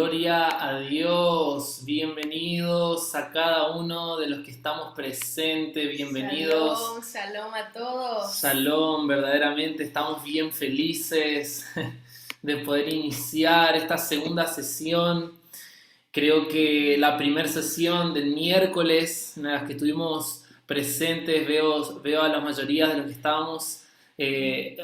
Gloria a Dios, bienvenidos a cada uno de los que estamos presentes, bienvenidos. Shalom, shalom a todos. Shalom, verdaderamente estamos bien felices de poder iniciar esta segunda sesión. Creo que la primera sesión del miércoles, en la que estuvimos presentes, veo a la mayoría de los que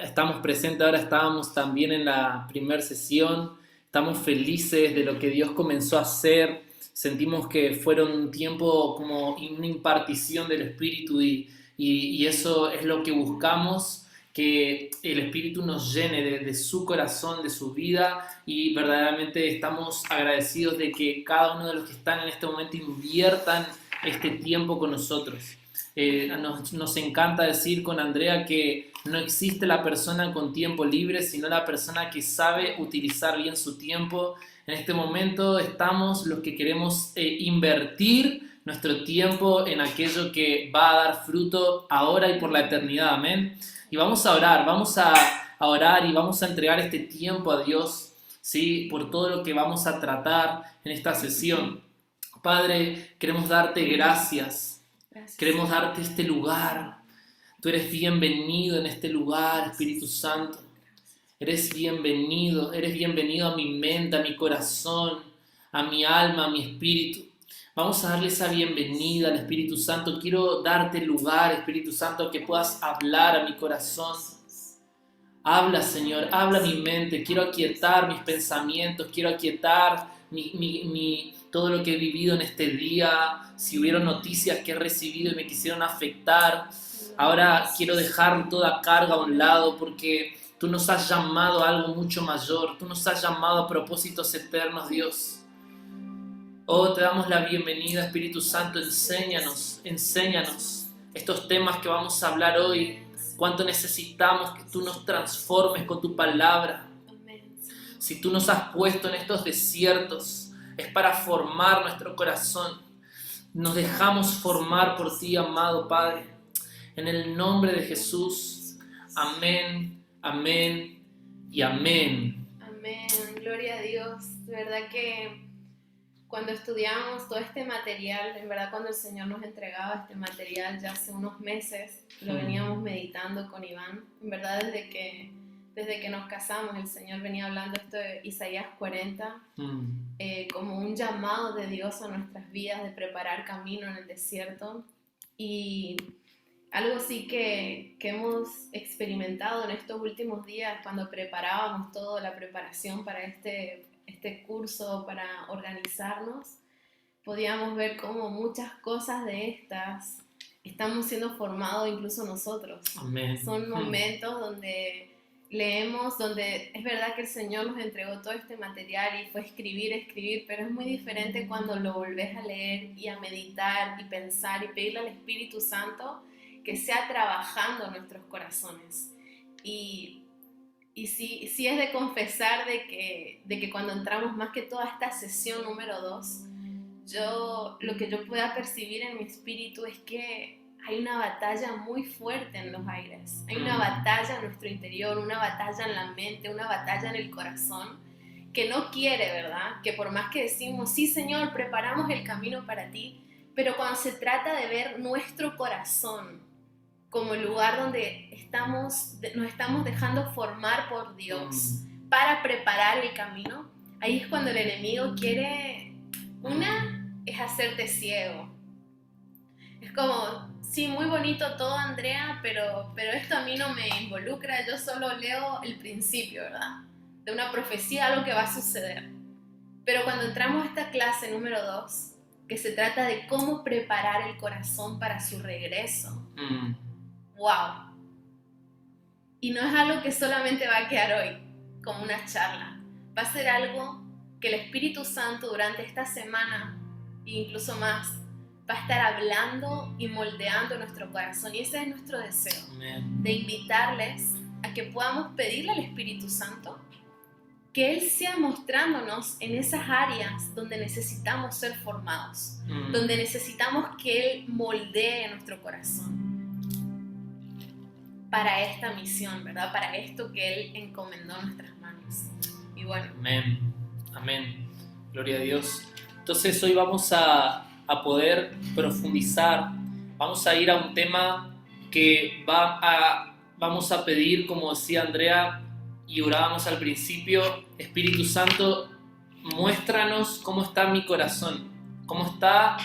estamos presentes, ahora estábamos también en la primera sesión. Estamos felices de lo que Dios comenzó a hacer. Sentimos que fueron un tiempo como una impartición del Espíritu y eso es lo que buscamos, que el Espíritu nos llene de su corazón, de su vida, y verdaderamente estamos agradecidos de que cada uno de los que están en este momento inviertan este tiempo con nosotros. Nos encanta decir con Andrea que no existe la persona con tiempo libre, sino la persona que sabe utilizar bien su tiempo. En este momento estamos los que queremos invertir nuestro tiempo en aquello que va a dar fruto ahora y por la eternidad. Amén. Y vamos a orar, a orar y vamos a entregar este tiempo a Dios, ¿sí? Por todo lo que vamos a tratar en esta sesión. Padre, queremos darte gracias. Queremos darte este lugar. Tú eres bienvenido en este lugar, Espíritu Santo. Eres bienvenido a mi mente, a mi corazón, a mi alma, a mi espíritu. Vamos a darle esa bienvenida al Espíritu Santo. Quiero darte lugar, Espíritu Santo, que puedas hablar a mi corazón. Habla, Señor, habla a mi mente. Quiero aquietar mis pensamientos, quiero aquietar todo lo que he vivido en este día. Si hubieron noticias que he recibido y me quisieron afectar, ahora quiero dejar toda carga a un lado, porque tú nos has llamado a algo mucho mayor. Tú nos has llamado a propósitos eternos, Dios. Oh, te damos la bienvenida, Espíritu Santo. Enséñanos estos temas que vamos a hablar hoy. Cuánto necesitamos que tú nos transformes con tu palabra. Si tú nos has puesto en estos desiertos, es para formar nuestro corazón. Nos dejamos formar por ti, amado Padre. En el nombre de Jesús. Amén, amén y amén. Amén, gloria a Dios. De verdad que cuando estudiamos todo este material, en verdad cuando el Señor nos entregaba este material ya hace unos meses, lo veníamos meditando con Iván. En verdad desde que nos casamos, el Señor venía hablando esto de Isaías 40, como un llamado de Dios a nuestras vidas, de preparar camino en el desierto. Y algo sí que hemos experimentado en estos últimos días, cuando preparábamos toda la preparación para este curso, para organizarnos, podíamos ver cómo muchas cosas de estas estamos siendo formados incluso nosotros. Amén. Son momentos donde leemos, donde es verdad que el Señor nos entregó todo este material y fue escribir, pero es muy diferente cuando lo volvés a leer y a meditar y pensar y pedirle al Espíritu Santo que sea trabajando en nuestros corazones. Y sí es de confesar de que cuando entramos más que toda esta sesión número 2, lo que yo pueda percibir en mi espíritu es que hay una batalla muy fuerte en los aires. Hay una batalla en nuestro interior, una batalla en la mente, una batalla en el corazón, que no quiere, ¿verdad? Que por más que decimos, sí Señor, preparamos el camino para ti, pero cuando se trata de ver nuestro corazón como el lugar donde nos estamos dejando formar por Dios para preparar el camino, ahí es cuando el enemigo quiere, es hacerte ciego. Es como, sí, muy bonito todo, Andrea, pero esto a mí no me involucra, yo solo leo el principio, ¿verdad? De una profecía, algo que va a suceder. Pero cuando entramos a esta clase número 2, que se trata de cómo preparar el corazón para su regreso, ¡wow! Y no es algo que solamente va a quedar hoy como una charla. Va a ser algo que el Espíritu Santo durante esta semana, e incluso más, va a estar hablando y moldeando nuestro corazón. Y ese es nuestro deseo. Amén. De invitarles a que podamos pedirle al Espíritu Santo que Él sea mostrándonos en esas áreas donde necesitamos ser formados, donde necesitamos que Él moldee nuestro corazón para esta misión, ¿verdad? Para esto que Él encomendó en nuestras manos. Y bueno. Amén. Amén. Gloria a Dios. Entonces hoy vamos a poder profundizar, vamos a ir a un tema que vamos a pedir, como decía Andrea y orábamos al principio, Espíritu Santo, muéstranos cómo está mi corazón, cómo está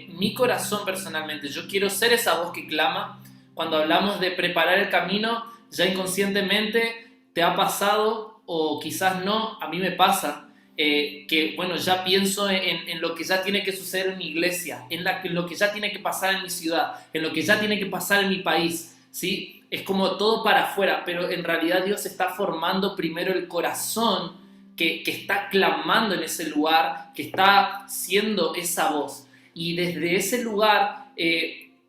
mi corazón personalmente. Yo quiero ser esa voz que clama. Cuando hablamos de preparar el camino, ya inconscientemente te ha pasado, o quizás no, a mí me pasa, que bueno, ya pienso en lo que ya tiene que suceder en mi iglesia, en lo que ya tiene que pasar en mi ciudad, en lo que ya tiene que pasar en mi país, ¿sí? Es como todo para afuera, pero en realidad Dios está formando primero el corazón que está clamando en ese lugar, que está siendo esa voz. Y desde ese lugar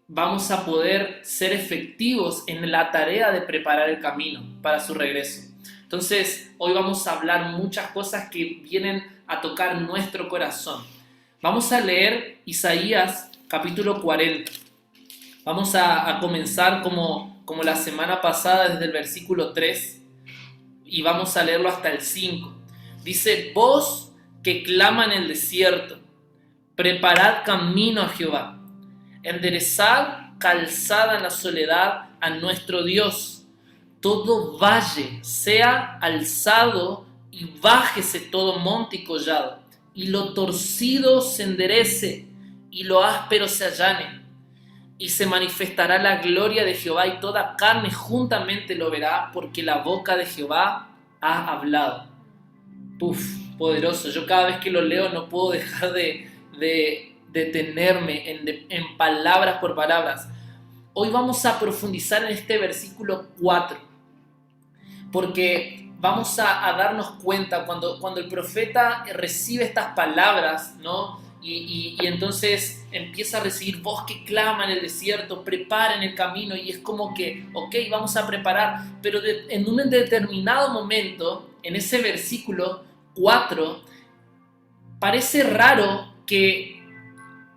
vamos a poder ser efectivos en la tarea de preparar el camino para su regreso. Entonces, hoy vamos a hablar muchas cosas que vienen a tocar nuestro corazón. Vamos a leer Isaías capítulo 40. Vamos a comenzar como la semana pasada desde el versículo 3 y vamos a leerlo hasta el 5. Dice: voz que clama en el desierto, preparad camino a Jehová, enderezad calzada en la soledad a nuestro Dios. Todo valle sea alzado y bájese todo monte y collado, y lo torcido se enderece y lo áspero se allane. Y se manifestará la gloria de Jehová y toda carne juntamente lo verá, porque la boca de Jehová ha hablado. Poderoso. Yo cada vez que lo leo no puedo dejar de detenerme en palabras por palabras. Hoy vamos a profundizar en este versículo 4. Porque vamos a darnos cuenta cuando el profeta recibe estas palabras, ¿no? Y entonces empieza a recibir voz que clama en el desierto, preparen el camino, y es como que, ok, vamos a preparar, pero en un determinado momento, en ese versículo 4, parece raro que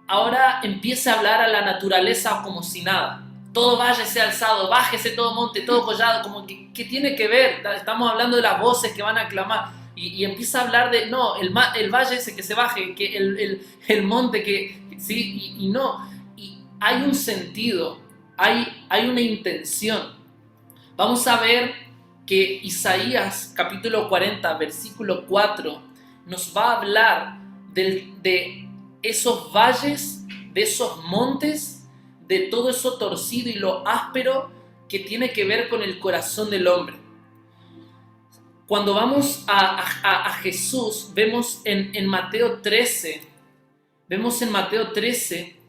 ahora empiece a hablar a la naturaleza como si nada. Todo valle sea alzado, bájese todo monte, todo collado, como que ¿qué tiene que ver? Estamos hablando de las voces que van a clamar, y empieza a hablar de, no, el valle ese que se baje, que el monte que, sí, y no, y hay un sentido, hay una intención. Vamos a ver que Isaías capítulo 40, versículo 4, nos va a hablar de esos valles, de esos montes, de todo eso torcido y lo áspero que tiene que ver con el corazón del hombre. Cuando vamos a Jesús, vemos en Mateo 13,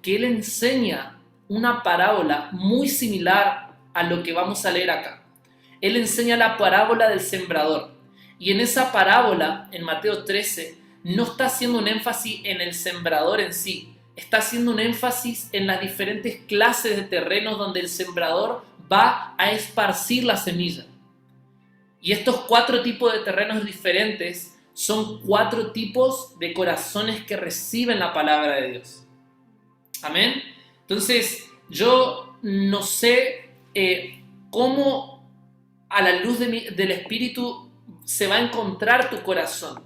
que Él enseña una parábola muy similar a lo que vamos a leer acá. Él enseña la parábola del sembrador. Y en esa parábola, en Mateo 13, no está haciendo un énfasis en el sembrador en sí, está haciendo un énfasis en las diferentes clases de terrenos donde el sembrador va a esparcir la semilla. Y estos 4 tipos de terrenos diferentes son 4 tipos de corazones que reciben la palabra de Dios. Amén. Entonces, yo no sé cómo a la luz del Espíritu se va a encontrar tu corazón.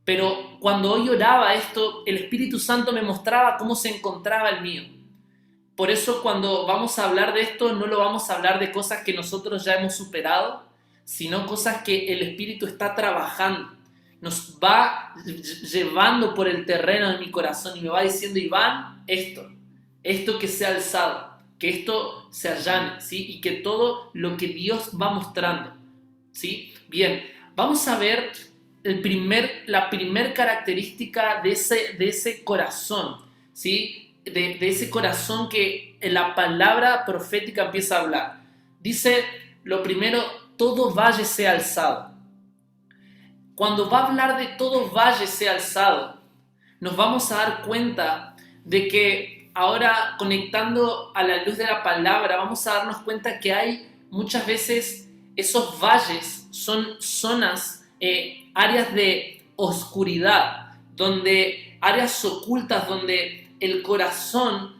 Pero cuando hoy oraba esto, el Espíritu Santo me mostraba cómo se encontraba el mío. Por eso cuando vamos a hablar de esto, no lo vamos a hablar de cosas que nosotros ya hemos superado, sino cosas que el Espíritu está trabajando. Nos va llevando por el terreno de mi corazón y me va diciendo: Iván, esto que sea alzado, que esto se allane, ¿sí? Y que todo lo que Dios va mostrando, ¿sí? Bien, vamos a ver la primer característica de ese corazón, ¿sí? De ese corazón que la palabra profética empieza a hablar. Dice, lo primero, todo valle sea alzado. Cuando va a hablar de todo valle sea alzado, nos vamos a dar cuenta de que ahora, conectando a la luz de la palabra, vamos a darnos cuenta que hay muchas veces esos valles son zonas, áreas de oscuridad, áreas ocultas donde el corazón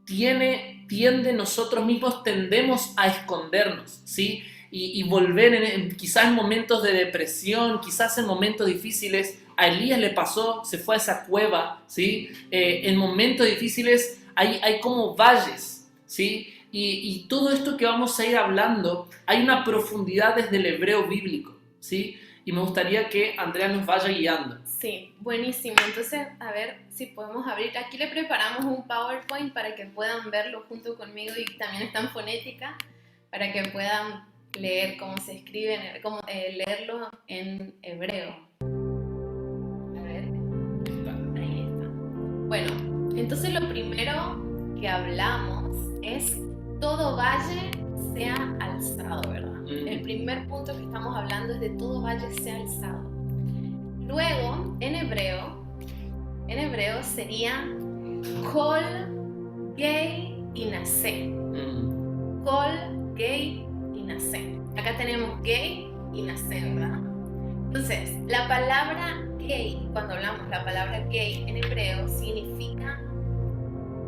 tiende, nosotros mismos tendemos a escondernos, ¿sí? Y volver quizás en momentos de depresión, quizás en momentos difíciles, a Elías le pasó, se fue a esa cueva, ¿sí? En momentos difíciles hay como valles, ¿sí? Y todo esto que vamos a ir hablando, hay una profundidad desde el hebreo bíblico, ¿sí? Y me gustaría que Andrea nos vaya guiando. Sí, buenísimo. Entonces, a ver si podemos abrir. Aquí le preparamos un PowerPoint para que puedan verlo junto conmigo y también está en fonética para que puedan leer cómo se escribe, leerlo en hebreo. A ver, ahí está. Bueno, entonces lo primero que hablamos es todo valle sea alzado, ¿verdad? El primer punto que estamos hablando es de todo valle sea alzado. Luego, en hebreo sería Kol Gay Inaseh. Kol Gay Inaseh. Acá tenemos Gay Inaseh, ¿verdad? Entonces, la palabra gay, cuando hablamos la palabra gay en hebreo, significa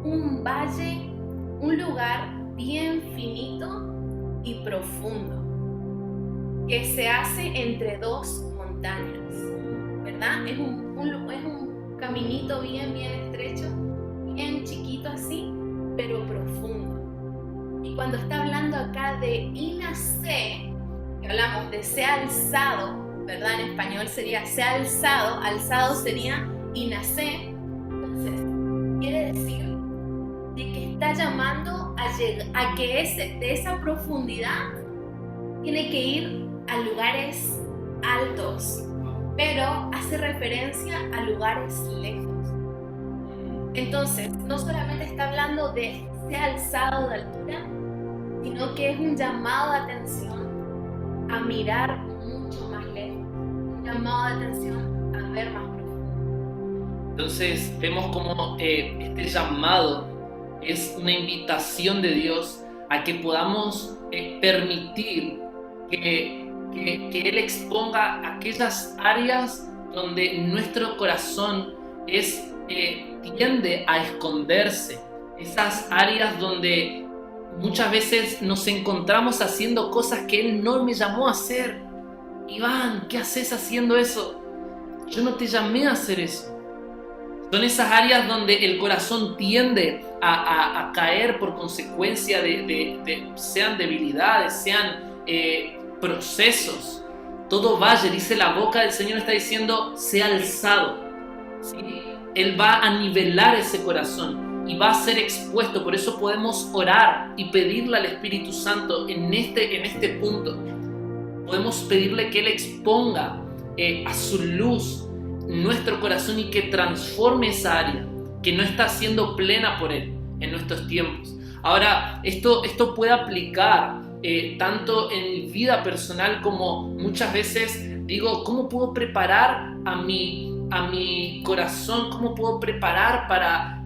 un valle, un lugar bien finito y profundo que se hace entre dos montañas, ¿verdad? Es un caminito bien estrecho, bien chiquito así, pero profundo. Y cuando está hablando acá de inaseh, que hablamos de sea alzado, ¿verdad? En español sería sea alzado, alzado sería inaseh, entonces quiere decir de que está llamando a que de esa profundidad tiene que ir a lugares altos, pero hace referencia a lugares lejos. Entonces, no solamente está hablando de ser alzado de altura, sino que es un llamado de atención a mirar mucho más lejos, un llamado de atención a ver más profundo. Entonces, vemos como este llamado es una invitación de Dios a que podamos permitir que Él exponga aquellas áreas donde nuestro corazón tiende a esconderse, esas áreas donde muchas veces nos encontramos haciendo cosas que Él no me llamó a hacer. Iván, ¿qué haces haciendo eso? Yo no te llamé a hacer eso. Son esas áreas donde el corazón tiende a caer por consecuencia de sean debilidades, sean procesos. Todo valle, dice la boca del Señor, está diciendo, sea alzado, ¿sí? Él va a nivelar ese corazón y va a ser expuesto. Por eso podemos orar y pedirle al Espíritu Santo en este punto. Podemos pedirle que Él exponga a su luz nuestro corazón y que transforme esa área que no está siendo plena por Él en nuestros tiempos. Ahora, esto puede aplicar tanto en mi vida personal como muchas veces digo, ¿cómo puedo preparar a mi corazón? ¿Cómo puedo preparar para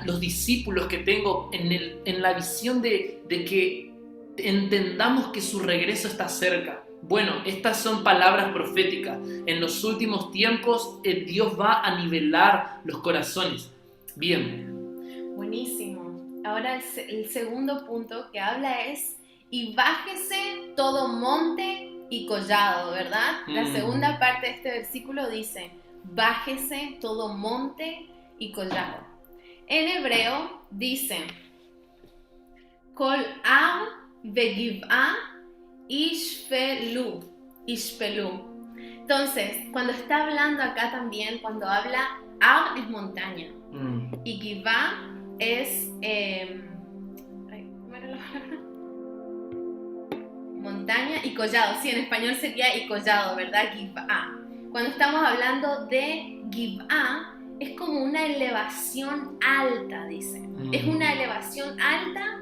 los discípulos que tengo en la visión de que entendamos que su regreso está cerca? Bueno, estas son palabras proféticas. En los últimos tiempos Dios va a nivelar los corazones. Bien. Buenísimo. Ahora el segundo punto que habla es y bájese todo monte y collado, ¿verdad? La segunda parte de este versículo dice bájese todo monte y collado. En hebreo dice Kol Ab Begiv'a Ishpelu. Entonces, cuando está hablando acá también, cuando habla Ab es montaña y Giv'a es ¿cómo era la palabra? Montaña y collado. Sí, en español sería y collado, ¿verdad? Giv'a. Cuando estamos hablando de Giv'a, es como una elevación alta, dice. Es una elevación alta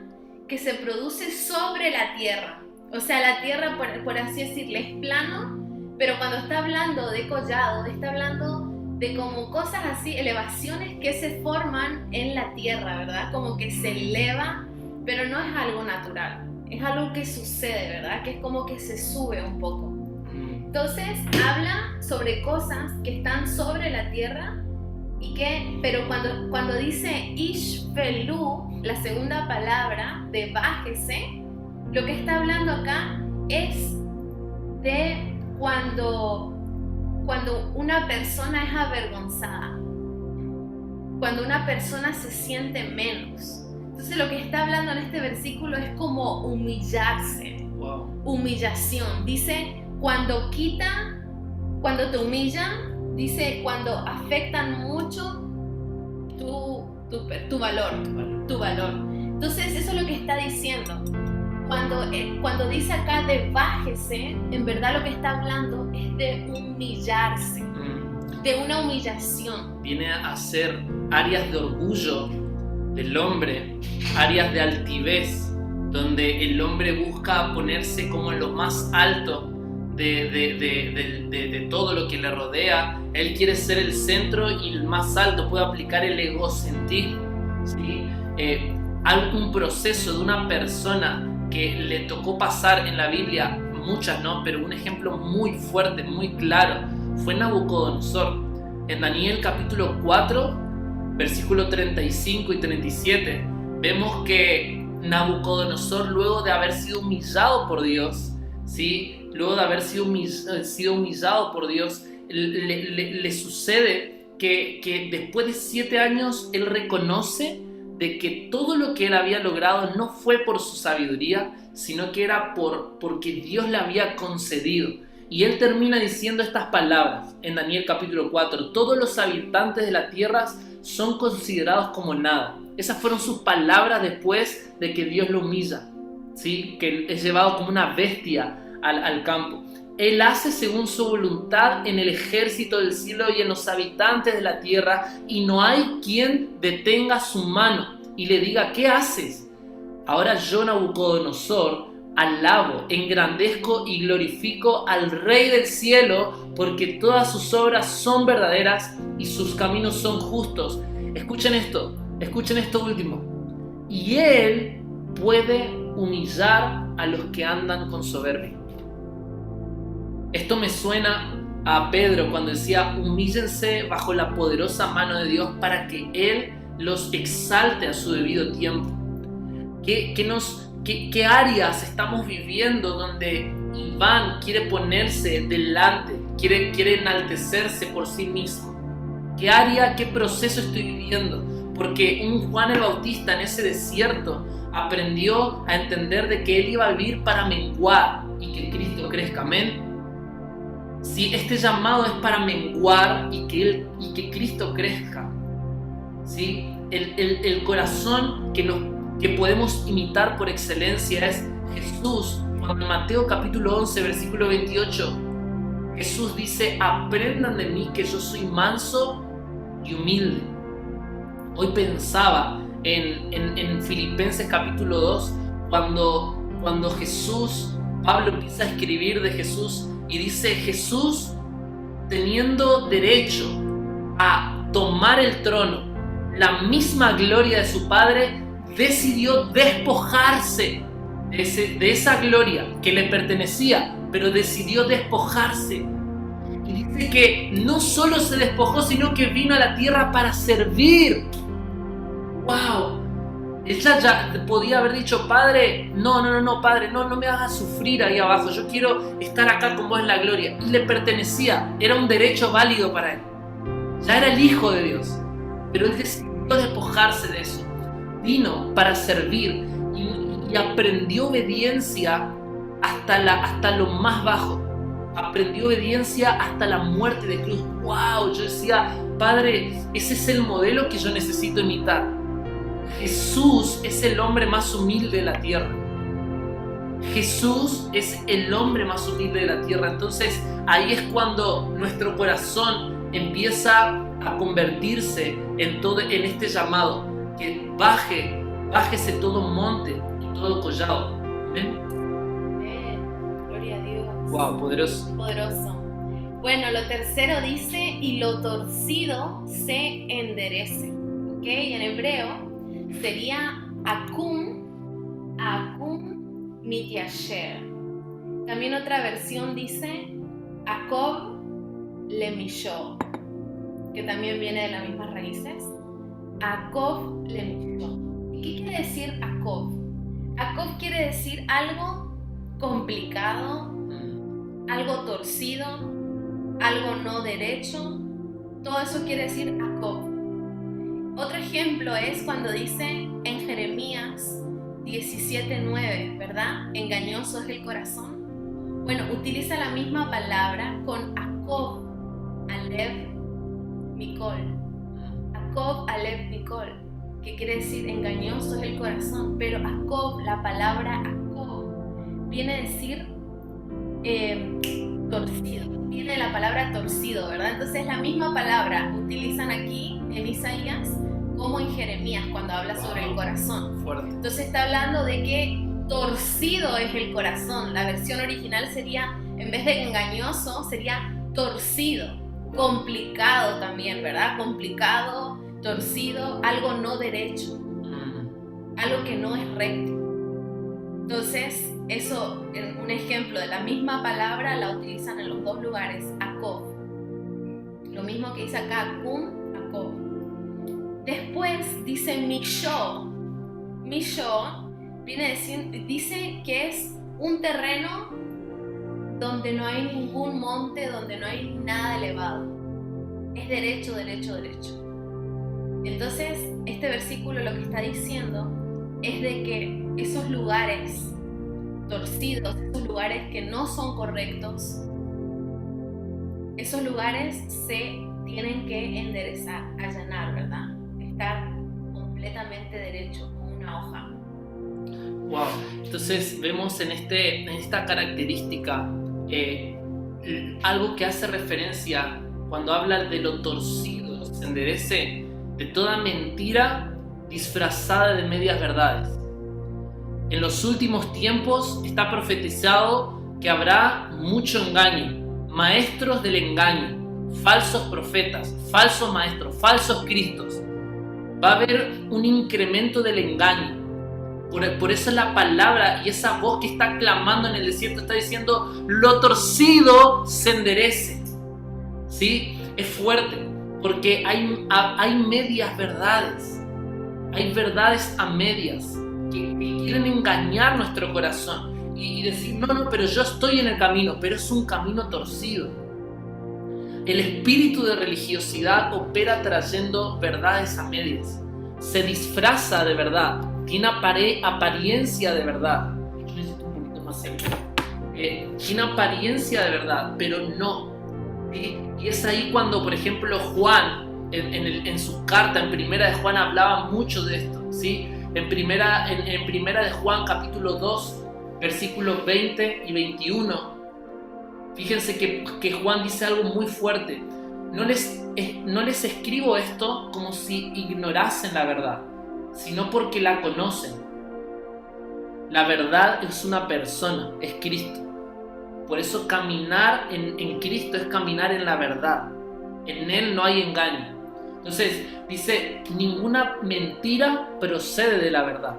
que se produce sobre la tierra. O sea, la tierra, por así decirlo, es plano, pero cuando está hablando de collado, está hablando de como cosas así, elevaciones que se forman en la tierra, ¿verdad? Como que se eleva, pero no es algo natural, es algo que sucede, ¿verdad? Que es como que se sube un poco. Entonces, habla sobre cosas que están sobre la tierra, pero cuando dice Ishpelu, la segunda palabra de bájese, lo que está hablando acá es de cuando cuando una persona es avergonzada, cuando una persona se siente menos. Entonces lo que está hablando en este versículo es como humillarse, humillación. Dice, cuando te humillan, dice, cuando afectan mucho tu valor. Entonces eso es lo que está diciendo. Cuando dice acá de bájese, en verdad lo que está hablando es de humillarse, de una humillación. Viene a ser áreas de orgullo del hombre, áreas de altivez, donde el hombre busca ponerse como en lo más alto de todo lo que le rodea. Él quiere ser el centro y el más alto, puede aplicar el egocentrismo, ¿sí? Algún proceso de una persona que le tocó pasar en la Biblia, muchas no, pero un ejemplo muy fuerte, muy claro, fue Nabucodonosor. En Daniel capítulo 4, versículos 35 y 37, vemos que Nabucodonosor, luego de haber sido humillado por Dios, ¿sí? Luego de haber sido humillado por Dios, le sucede que después de 7 años él reconoce de que todo lo que él había logrado no fue por su sabiduría, sino que era porque Dios le había concedido. Y él termina diciendo estas palabras en Daniel capítulo 4: todos los habitantes de la tierra son considerados como nada. Esas fueron sus palabras después de que Dios lo humilla, ¿sí? Que es llevado como una bestia al campo. Él hace según su voluntad en el ejército del cielo y en los habitantes de la tierra, y no hay quien detenga su mano y le diga: ¿qué haces? Ahora yo, Nabucodonosor, alabo, engrandezco y glorifico al Rey del cielo, porque todas sus obras son verdaderas y sus caminos son justos. Escuchen esto último. Y él puede humillar a los que andan con soberbia. Esto me suena a Pedro cuando decía: humíllense bajo la poderosa mano de Dios para que Él los exalte a su debido tiempo. ¿Qué áreas estamos viviendo donde Iván quiere ponerse delante, quiere enaltecerse por sí mismo? ¿Qué área, qué proceso estoy viviendo? Porque un Juan el Bautista en ese desierto aprendió a entender de que él iba a vivir para menguar y que Cristo crezca. Amén. Si este llamado es para menguar y que Cristo crezca, ¿sí? El corazón que podemos imitar por excelencia es Jesús. Cuando en Mateo capítulo 11, versículo 28, Jesús dice: aprendan de mí que yo soy manso y humilde. Hoy pensaba en Filipenses capítulo 2, cuando Pablo empieza a escribir de Jesús y dice: Jesús, teniendo derecho a tomar el trono, la misma gloria de su Padre, decidió despojarse de esa gloria que le pertenecía, pero decidió despojarse. Y dice que no solo se despojó, sino que vino a la tierra para servir. ¡Wow! Ella ya podía haber dicho: Padre, no, Padre, no me hagas sufrir ahí abajo, yo quiero estar acá con vos en la gloria. Y le pertenecía, era un derecho válido para él. Ya era el Hijo de Dios, pero él decidió despojarse de eso. Vino para servir y aprendió obediencia hasta lo más bajo. Aprendió obediencia hasta la muerte de cruz. ¡Wow! Yo decía: Padre, ese es el modelo que yo necesito imitar. Jesús es el hombre más humilde de la tierra. Jesús es el hombre más humilde de la tierra. Entonces ahí es cuando nuestro corazón empieza a convertirse en este llamado, que bájese todo monte y todo collado. ¿Ven? Gloria a Dios. Wow, poderoso. Bueno, lo tercero dice: y lo torcido se enderece. ¿Ok? En hebreo sería akum mitiasher. También otra versión dice Akov lemishó, que también viene de las mismas raíces. Akov lemishó. ¿Y qué quiere decir Akov? Akov quiere decir algo complicado, algo torcido, algo no derecho. Todo eso quiere decir Jacob. Otro ejemplo es cuando dice en Jeremías 17:9, ¿verdad? Engañoso es el corazón. Bueno, utiliza la misma palabra con Jacob, Alev, Mikol. Jacob, Alev, Mikol, que quiere decir engañoso es el corazón. Pero Jacob, la palabra Jacob, viene a decir torcido. Viene de la palabra torcido, ¿verdad? Entonces la misma palabra utilizan aquí en Isaías como en Jeremías cuando habla sobre el corazón. Fuerte. Entonces está hablando de que torcido es el corazón. La versión original sería, en vez de engañoso, sería torcido. Complicado también, ¿verdad? Complicado, torcido, algo no derecho. Algo que no es recto. Entonces, eso, un ejemplo de la misma palabra la utilizan en los dos lugares, Jacob. Lo mismo que dice acá, Cum, Jacob. Después dice Mishó. Mishó viene a decir, dice que es un terreno donde no hay ningún monte, donde no hay nada elevado. Es derecho, derecho, derecho. Entonces, este versículo lo que está diciendo es de que esos lugares torcidos, esos lugares que no son correctos, esos lugares se tienen que enderezar, allanar, ¿verdad? Estar completamente derecho, como una hoja. Wow. Entonces vemos en esta característica algo que hace referencia cuando habla de lo torcido, se enderece, de toda mentira disfrazada de medias verdades. En los últimos tiempos está profetizado que habrá mucho engaño, maestros del engaño, falsos profetas, falsos maestros, falsos cristos. Va a haber un incremento del engaño. Por eso la palabra y esa voz que está clamando en el desierto está diciendo: lo torcido se enderece. ¿Sí? Es fuerte, porque hay medias verdades. Hay verdades a medias que quieren engañar nuestro corazón y decir: no, pero yo estoy en el camino, pero es un camino torcido. El espíritu de religiosidad opera trayendo verdades a medias. Se disfraza de verdad, tiene apariencia de verdad. Yo necesito un poquito más cerca. Tiene apariencia de verdad, pero no. Y es ahí cuando, por ejemplo, Juan, en su carta, en Primera de Juan, hablaba mucho de esto, ¿sí? En Primera de Juan, capítulo 2, versículos 20 y 21, fíjense que Juan dice algo muy fuerte. No les escribo esto como si ignorasen la verdad, sino porque la conocen. La verdad es una persona, es Cristo. Por eso caminar en Cristo es caminar en la verdad. En Él no hay engaño. Entonces dice: ninguna mentira procede de la verdad.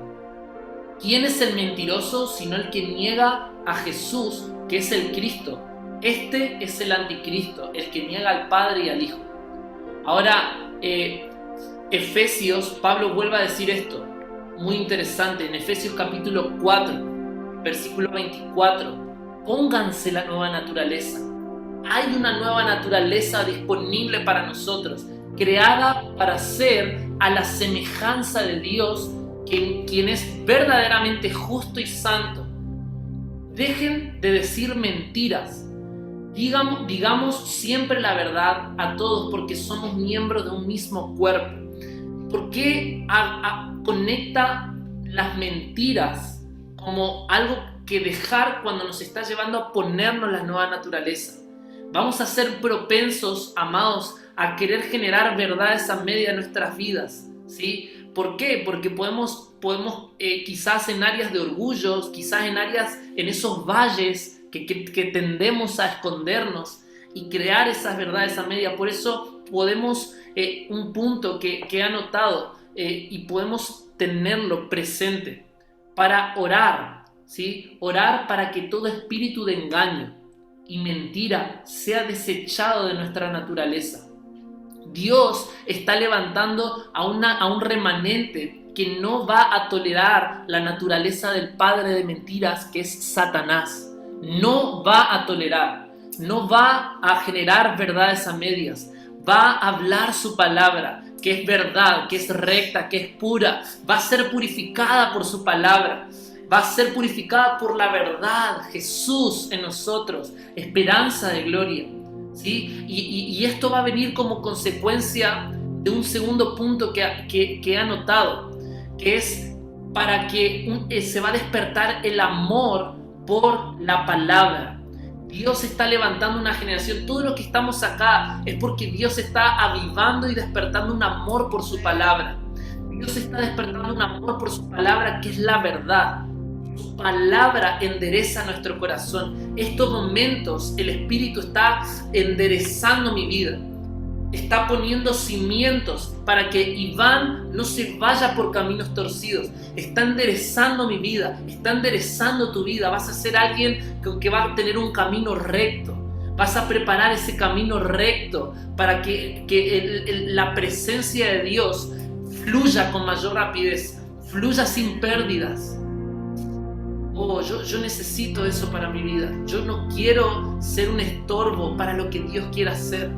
¿Quién es el mentiroso sino el que niega a Jesús, que es el Cristo? Este es el anticristo, el que niega al Padre y al Hijo. Ahora, Efesios, Pablo vuelve a decir esto, muy interesante, en Efesios capítulo 4, versículo 24. Pónganse la nueva naturaleza. Hay una nueva naturaleza disponible para nosotros, creada para ser a la semejanza de Dios, quien es verdaderamente justo y santo. Dejen de decir mentiras. Digamos siempre la verdad a todos, porque somos miembros de un mismo cuerpo. ¿Por qué conecta las mentiras como algo que dejar cuando nos está llevando a ponernos la nueva naturaleza? Vamos a ser propensos, amados, a querer generar verdades a media de nuestras vidas, ¿sí? ¿Por qué? Porque podemos quizás en áreas de orgullo, quizás en esos valles que tendemos a escondernos y crear esas verdades a media. Por eso podemos, un punto que he anotado y podemos tenerlo presente para orar, ¿sí? Orar para que todo espíritu de engaño y mentira sea desechado de nuestra naturaleza. Dios está levantando a un remanente que no va a tolerar la naturaleza del padre de mentiras, que es Satanás. No va a tolerar. no va a generar verdades a medias, va a hablar su palabra, que es verdad, que es recta, que es pura, va a ser purificada por su palabra, va a ser purificada por la verdad, Jesús en nosotros, esperanza de gloria, ¿sí? Y esto va a venir como consecuencia de un segundo punto que he anotado, que es para que se va a despertar el amor por la palabra. Dios está levantando una generación. Todo lo que estamos acá es porque Dios está avivando y despertando un amor por su palabra. Dios está despertando un amor por su palabra, que es la verdad. Su palabra endereza nuestro corazón. Estos momentos el Espíritu está enderezando mi vida. Está poniendo cimientos para que Iván no se vaya por caminos torcidos. Está enderezando mi vida, está enderezando tu vida. Vas a ser alguien que va a tener un camino recto. Vas a preparar ese camino recto para que la presencia de Dios fluya con mayor rapidez, fluya sin pérdidas. Oh, yo necesito eso para mi vida. Yo no quiero ser un estorbo para lo que Dios quiera hacer.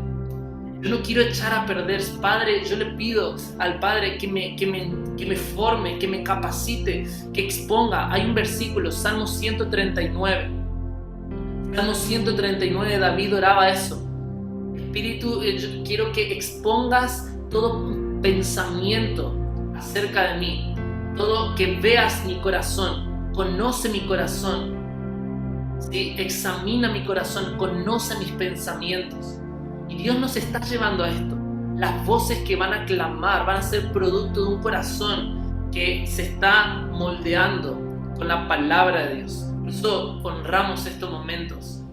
Yo no quiero echar a perder. Padre, yo le pido al Padre que me forme, que me capacite, que exponga. Hay un versículo, Salmo 139. Salmo 139, David oraba eso. Espíritu, yo quiero que expongas todo pensamiento acerca de mí. Todo, que veas mi corazón. Conoce mi corazón. ¿Sí? Examina mi corazón. Conoce mis pensamientos. Y Dios nos está llevando a esto. Las voces que van a clamar van a ser producto de un corazón que se está moldeando con la palabra de Dios. Por eso honramos estos momentos.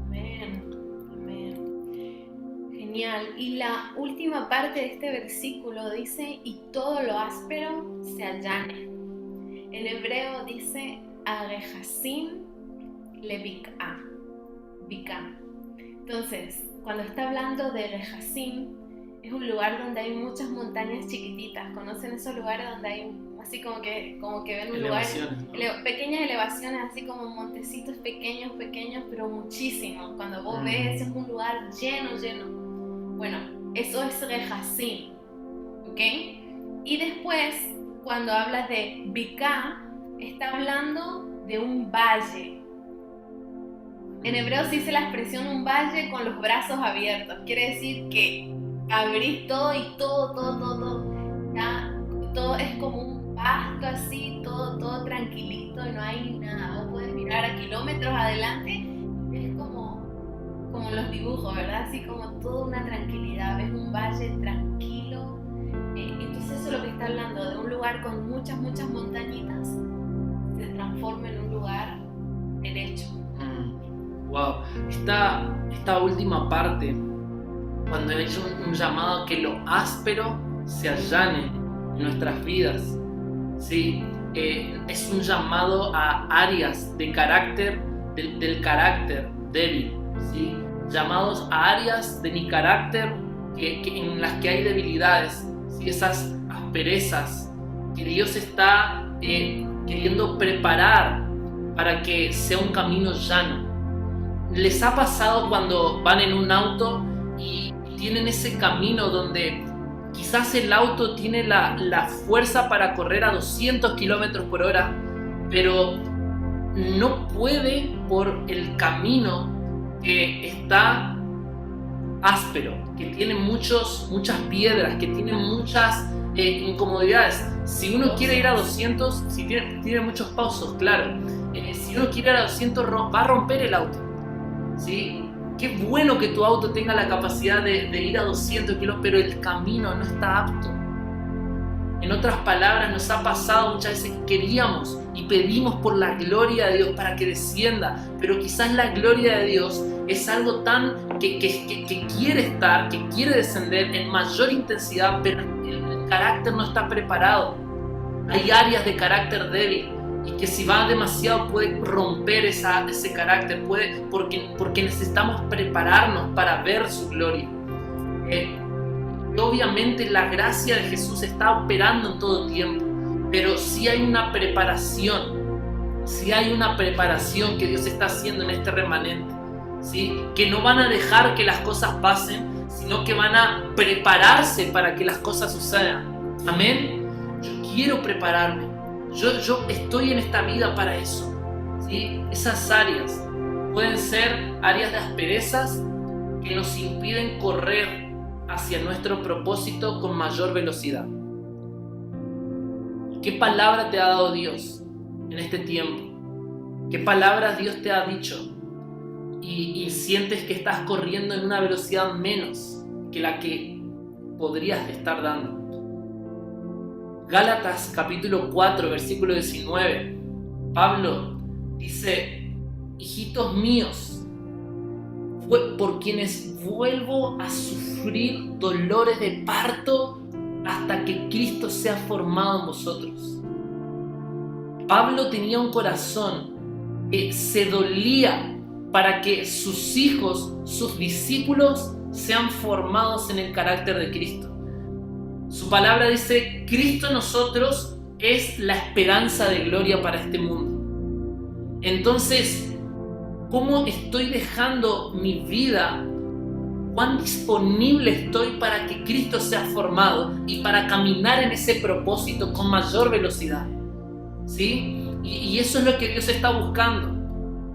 Amén. Amén. Genial. Y la última parte de este versículo dice: y todo lo áspero se allane. En hebreo dice: Arejasim le bik'a. Entonces, cuando está hablando de Rejasim, es un lugar donde hay muchas montañas chiquititas. ¿Conocen esos lugares donde hay así como que ven un lugar, ¿no? Pequeñas elevaciones, así como montecitos pequeños, pero muchísimos? Cuando vos ves, es un lugar lleno. Bueno, eso es Rejasim, ¿ok? Y después, cuando hablas de Bik'a, está hablando de un valle. En hebreo se dice la expresión un valle con los brazos abiertos. Quiere decir que abrís todo y todo, ¿ya? Todo es como un pasto así, todo tranquilito y no hay nada. Vos puedes mirar a kilómetros adelante, es como los dibujos, ¿verdad? Así como toda una tranquilidad, ves un valle tranquilo. Entonces eso es lo que está hablando, de un lugar con muchas montañitas, se transforma en un lugar derecho. Wow, esta última parte, cuando he hecho un llamado a que lo áspero se allane en nuestras vidas, ¿sí? Es un llamado a áreas de carácter, del carácter débil, ¿sí? Llamados a áreas de mi carácter en las que hay debilidades, ¿sí? Esas asperezas que Dios está queriendo preparar para que sea un camino llano. ¿Les ha pasado cuando van en un auto y tienen ese camino donde quizás el auto tiene la fuerza para correr a 200 kilómetros por hora, pero no puede por el camino que está áspero, que tiene muchas piedras, que tiene muchas incomodidades? Si uno quiere ir a 200, si tiene muchos pasos, claro. Si uno quiere ir a 200, va a romper el auto. ¿Sí? Qué bueno que tu auto tenga la capacidad de ir a 200 kilómetros, pero el camino no está apto. En otras palabras, nos ha pasado muchas veces que queríamos y pedimos por la gloria de Dios para que descienda, pero quizás la gloria de Dios es algo tan que quiere estar, que quiere descender en mayor intensidad, pero el carácter no está preparado. Hay áreas de carácter débil y que si va demasiado puede romper ese carácter, porque necesitamos prepararnos para ver su gloria. Obviamente la gracia de Jesús está operando en todo tiempo, pero sí hay una preparación que Dios está haciendo en este remanente. ¿sí? Que no van a dejar que las cosas pasen, sino que van a prepararse para que las cosas sucedan. Amén. Yo quiero prepararme. Yo estoy en esta vida para eso, ¿sí? Esas áreas pueden ser áreas de asperezas que nos impiden correr hacia nuestro propósito con mayor velocidad. ¿Qué palabra te ha dado Dios en este tiempo? ¿Qué palabras Dios te ha dicho? Y sientes que estás corriendo en una velocidad menos que la que podrías estar dando. Gálatas capítulo 4, versículo 19. Pablo dice: hijitos míos, fue por quienes vuelvo a sufrir dolores de parto hasta que Cristo sea formado en vosotros. Pablo tenía un corazón que se dolía para que sus hijos, sus discípulos, sean formados en el carácter de Cristo. Su palabra dice: Cristo en nosotros es la esperanza de gloria para este mundo. Entonces, ¿cómo estoy dejando mi vida? ¿Cuán disponible estoy para que Cristo sea formado y para caminar en ese propósito con mayor velocidad? ¿Sí? Y eso es lo que Dios está buscando.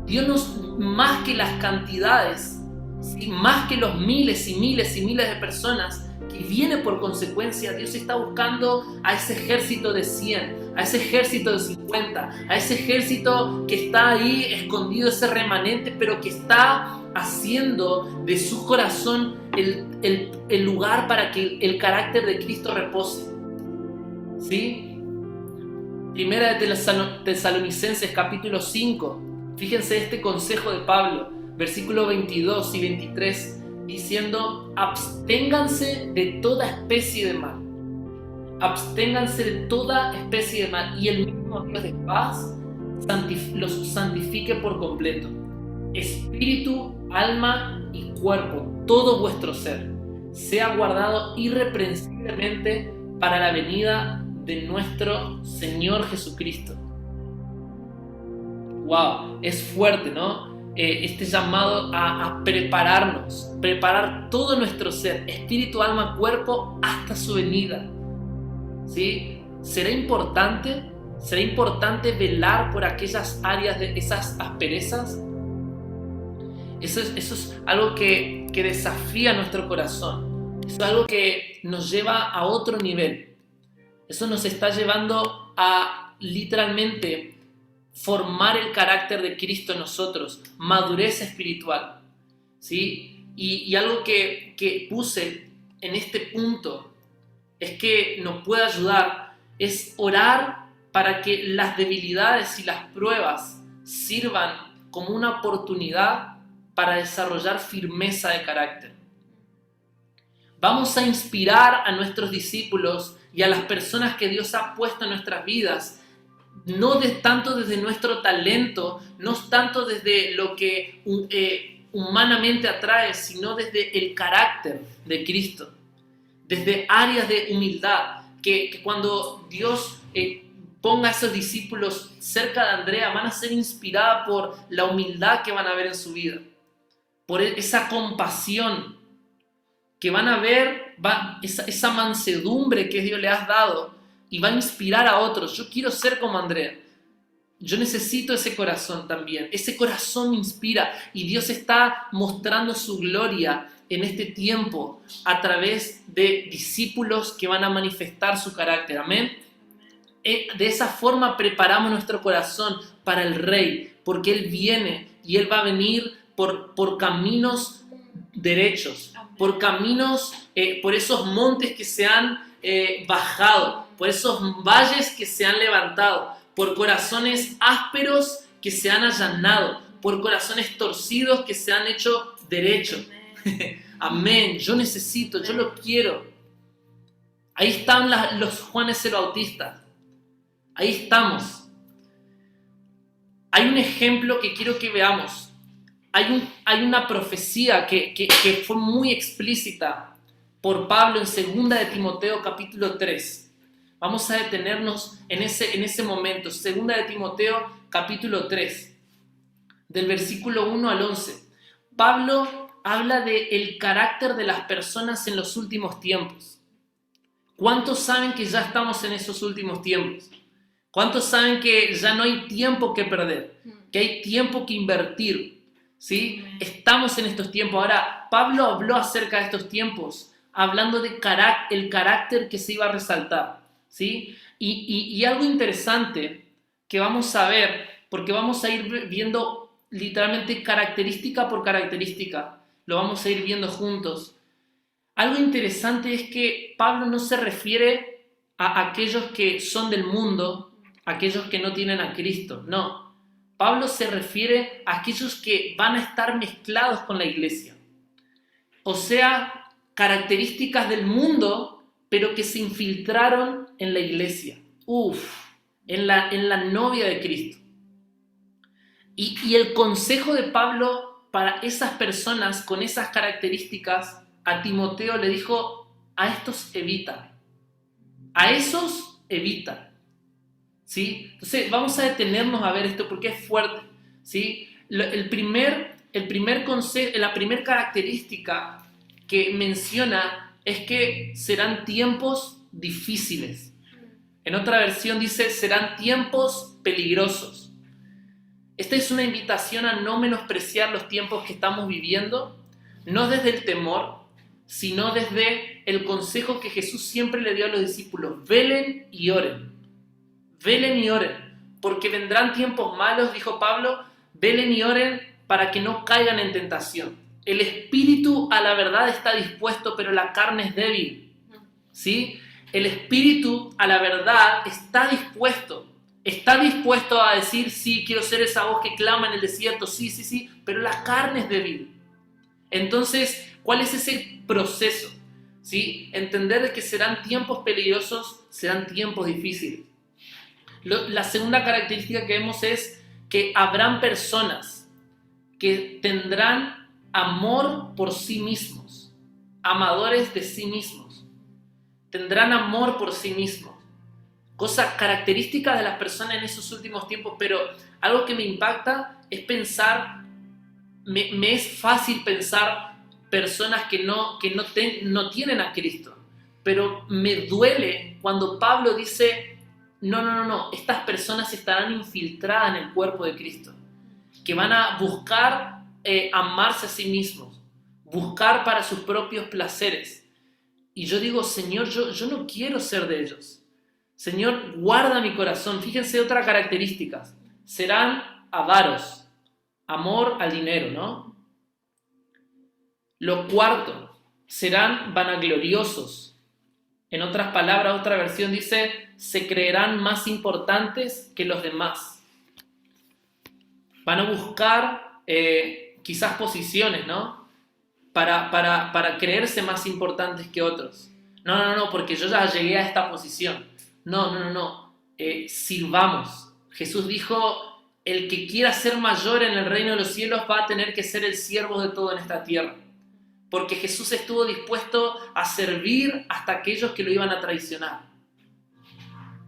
Dios nos, más que las cantidades, ¿sí? Más que los miles y miles y miles de personas que vienen por consecuencia, Dios está buscando a ese ejército de 100, a ese ejército de 50, a ese ejército que está ahí escondido, ese remanente, pero que está haciendo de su corazón el lugar para que el carácter de Cristo repose. ¿Sí? Primera de Tesalonicenses capítulo 5. Fíjense este consejo de Pablo, versículos 22 y 23, diciendo: absténganse de toda especie de mal. Absténganse de toda especie de mal, y el mismo Dios de paz los santifique por completo. Espíritu, alma y cuerpo, todo vuestro ser, sea guardado irreprensiblemente para la venida de nuestro Señor Jesucristo. Wow, es fuerte, ¿no? Este llamado a prepararnos, preparar todo nuestro ser, espíritu, alma, cuerpo, hasta su venida. ¿Sí? ¿Será importante velar por aquellas áreas de esas asperezas? Eso es algo que desafía nuestro corazón. Eso es algo que nos lleva a otro nivel. Eso nos está llevando a literalmente formar el carácter de Cristo en nosotros, madurez espiritual, ¿sí? Y algo que puse en este punto es que nos puede ayudar, es orar para que las debilidades y las pruebas sirvan como una oportunidad para desarrollar firmeza de carácter. Vamos a inspirar a nuestros discípulos y a las personas que Dios ha puesto en nuestras vidas, no tanto desde nuestro talento, no tanto desde lo que humanamente atrae, sino desde el carácter de Cristo, desde áreas de humildad, que cuando Dios ponga a esos discípulos cerca de Andrea, van a ser inspirados por la humildad que van a ver en su vida, por esa compasión que van a ver, esa mansedumbre que Dios le ha dado, y va a inspirar a otros. Yo quiero ser como Andrea. Yo necesito ese corazón también. Ese corazón me inspira, y Dios está mostrando su gloria en este tiempo a través de discípulos que van a manifestar su carácter. Amén. De esa forma preparamos nuestro corazón para el Rey, porque Él viene y Él va a venir por caminos derechos, por caminos, por esos montes que se han bajado, por esos valles que se han levantado, por corazones ásperos que se han allanado, por corazones torcidos que se han hecho derechos. Amén. Yo necesito, yo lo quiero. Ahí están los Juanes el Bautista. Ahí estamos. Hay un ejemplo que quiero que veamos. Hay una profecía que fue muy explícita por Pablo en 2 de Timoteo capítulo 3. Vamos a detenernos en ese momento. 2 de Timoteo capítulo 3, del versículo 1 al 11. Pablo habla del carácter de las personas en los últimos tiempos. ¿Cuántos saben que ya estamos en esos últimos tiempos? ¿Cuántos saben que ya no hay tiempo que perder? Que hay tiempo que invertir, ¿sí? Estamos en estos tiempos. Ahora, Pablo habló acerca de estos tiempos, hablando de el carácter que se iba a resaltar, ¿sí? Y algo interesante que vamos a ver, porque vamos a ir viendo literalmente característica por característica, lo vamos a ir viendo juntos. Algo interesante es que Pablo no se refiere a aquellos que son del mundo, a aquellos que no tienen a Cristo, no. Pablo se refiere a aquellos que van a estar mezclados con la iglesia. O sea, características del mundo, pero que se infiltraron en la iglesia. En la novia de Cristo. Y el consejo de Pablo para esas personas con esas características, a Timoteo le dijo, a estos evita. A esos evita. ¿Sí? Entonces vamos a detenernos a ver esto porque es fuerte. ¿Sí? El primer consejo, la primera característica que menciona es que serán tiempos difíciles. En otra versión dice, serán tiempos peligrosos. Esta es una invitación a no menospreciar los tiempos que estamos viviendo, no desde el temor, sino desde el consejo que Jesús siempre le dio a los discípulos. Velen y oren. Velen y oren. Porque vendrán tiempos malos, dijo Pablo, velen y oren para que no caigan en tentación. El espíritu a la verdad está dispuesto, pero la carne es débil. ¿Sí? El espíritu a la verdad está dispuesto a decir, sí, quiero ser esa voz que clama en el desierto, sí, pero la carne es débil. Entonces, ¿cuál es ese proceso? ¿Sí? Entender que serán tiempos peligrosos, serán tiempos difíciles. La segunda característica que vemos es que habrán personas que tendrán amor por sí mismos, amadores de sí mismos. Tendrán amor por sí mismos. Cosa característica de las personas en esos últimos tiempos, pero algo que me impacta es pensar, me es fácil pensar personas que no tienen a Cristo, pero me duele cuando Pablo dice, no, estas personas estarán infiltradas en el cuerpo de Cristo, que van a buscar amarse a sí mismos, buscar para sus propios placeres. Y yo digo, Señor, yo no quiero ser de ellos. Señor, guarda mi corazón. Fíjense otras características. Serán avaros, amor al dinero, ¿no? Lo cuarto, serán vanagloriosos. En otras palabras, otra versión dice, se creerán más importantes que los demás. Van a buscar quizás posiciones, ¿no? Para creerse más importantes que otros. No, porque yo ya llegué a esta posición. No. Sirvamos. Jesús dijo, el que quiera ser mayor en el reino de los cielos va a tener que ser el siervo de todo en esta tierra. Porque Jesús estuvo dispuesto a servir hasta aquellos que lo iban a traicionar.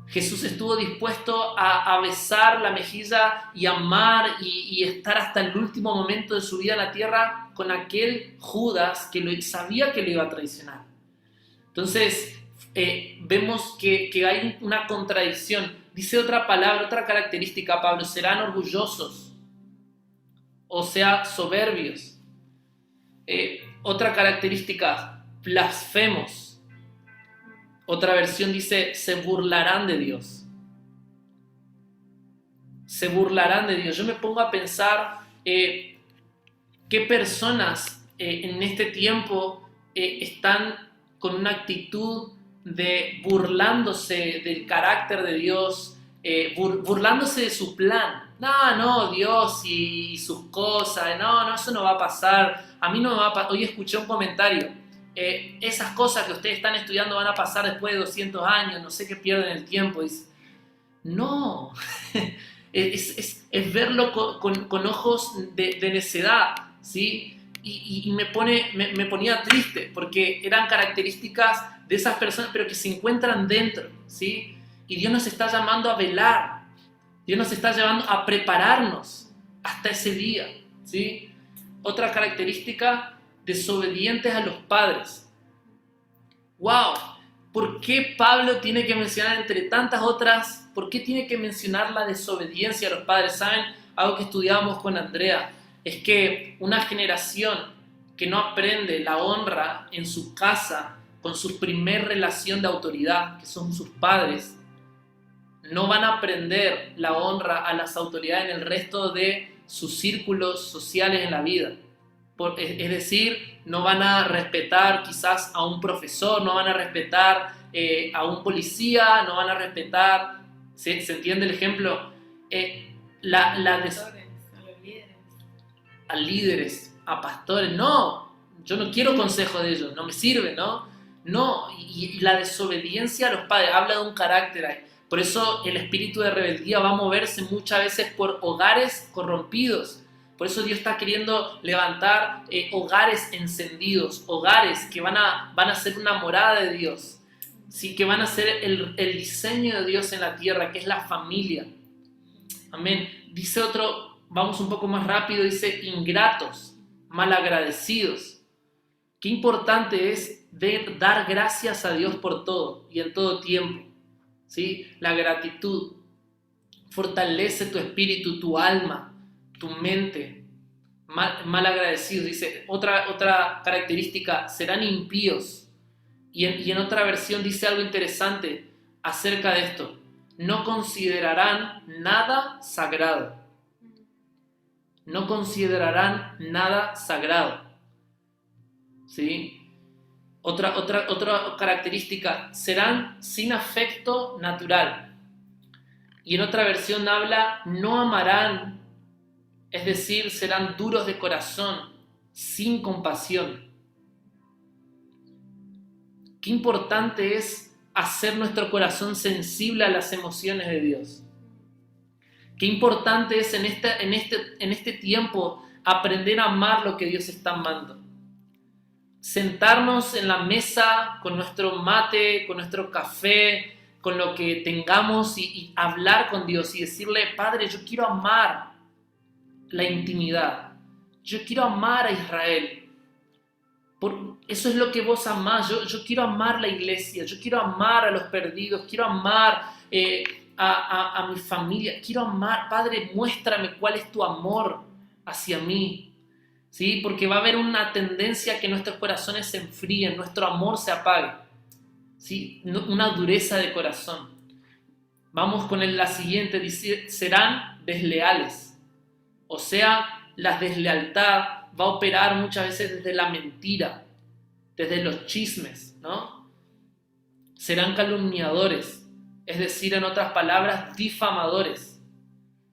Jesús estuvo dispuesto a besar la mejilla y amar y estar hasta el último momento de su vida en la tierra con aquel Judas que sabía que lo iba a traicionar. Entonces, vemos que hay una contradicción. Dice otra palabra, otra característica, Pablo, serán orgullosos, o sea, soberbios. Otra característica, blasfemos. Otra versión dice, se burlarán de Dios. Se burlarán de Dios. Yo me pongo a pensar qué personas en este tiempo están con una actitud de burlándose del carácter de Dios, burlándose de su plan. No, Dios y sus cosas, no, eso no va a pasar. A mí no me va a pasar. Hoy escuché un comentario. Esas cosas que ustedes están estudiando van a pasar después de 200 años, no sé qué pierden el tiempo. Dice, no, es verlo con ojos de necedad, ¿sí? Y me ponía triste, porque eran características de esas personas, pero que se encuentran dentro, ¿sí? Y Dios nos está llamando a velar, Dios nos está llamando a prepararnos hasta ese día, ¿sí? Otra característica, desobedientes a los padres. ¡Wow! ¿Por qué Pablo tiene que mencionar entre tantas otras? ¿Por qué tiene que mencionar la desobediencia a los padres? ¿Saben? Algo que estudiábamos con Andrea es que una generación que no aprende la honra en su casa con su primer relación de autoridad, que son sus padres, no van a aprender la honra a las autoridades en el resto de sus círculos sociales en la vida. Es decir, no van a respetar quizás a un profesor, no van a respetar a un policía, no van a respetar, ¿se entiende el ejemplo? A los líderes. A líderes, a pastores, no, yo no quiero consejo de ellos, no me sirve, ¿no? No, y la desobediencia a los padres habla de un carácter ahí. Por eso el espíritu de rebeldía va a moverse muchas veces por hogares corrompidos. Por eso Dios está queriendo levantar hogares encendidos, hogares que van a ser una morada de Dios, ¿sí? Que van a ser el diseño de Dios en la tierra, que es la familia. Amén. Dice otro, vamos un poco más rápido, dice ingratos, malagradecidos. Qué importante es dar gracias a Dios por todo y en todo tiempo, ¿sí? La gratitud fortalece tu espíritu, tu alma, tu mente. Mal agradecidos, dice otra característica, serán impíos. Y en otra versión dice algo interesante acerca de esto: no considerarán nada sagrado. No considerarán nada sagrado, ¿sí? Otra característica, serán sin afecto natural. Y en otra versión habla, no amarán, es decir, serán duros de corazón, sin compasión. Qué importante es hacer nuestro corazón sensible a las emociones de Dios. Qué importante es en este tiempo aprender a amar lo que Dios está amando. Sentarnos en la mesa con nuestro mate, con nuestro café, con lo que tengamos y hablar con Dios y decirle, Padre, yo quiero amar la intimidad. Yo quiero amar a Israel. Eso es lo que vos amás. Yo quiero amar la iglesia. Yo quiero amar a los perdidos. Quiero amar a mi familia. Quiero amar. Padre, muéstrame cuál es tu amor hacia mí. ¿Sí? Porque va a haber una tendencia a que nuestros corazones se enfríen, nuestro amor se apague. ¿Sí? Una dureza de corazón. Vamos con la siguiente. Dice, serán desleales. O sea, la deslealtad va a operar muchas veces desde la mentira, desde los chismes, ¿no? Serán calumniadores, es decir, en otras palabras, difamadores,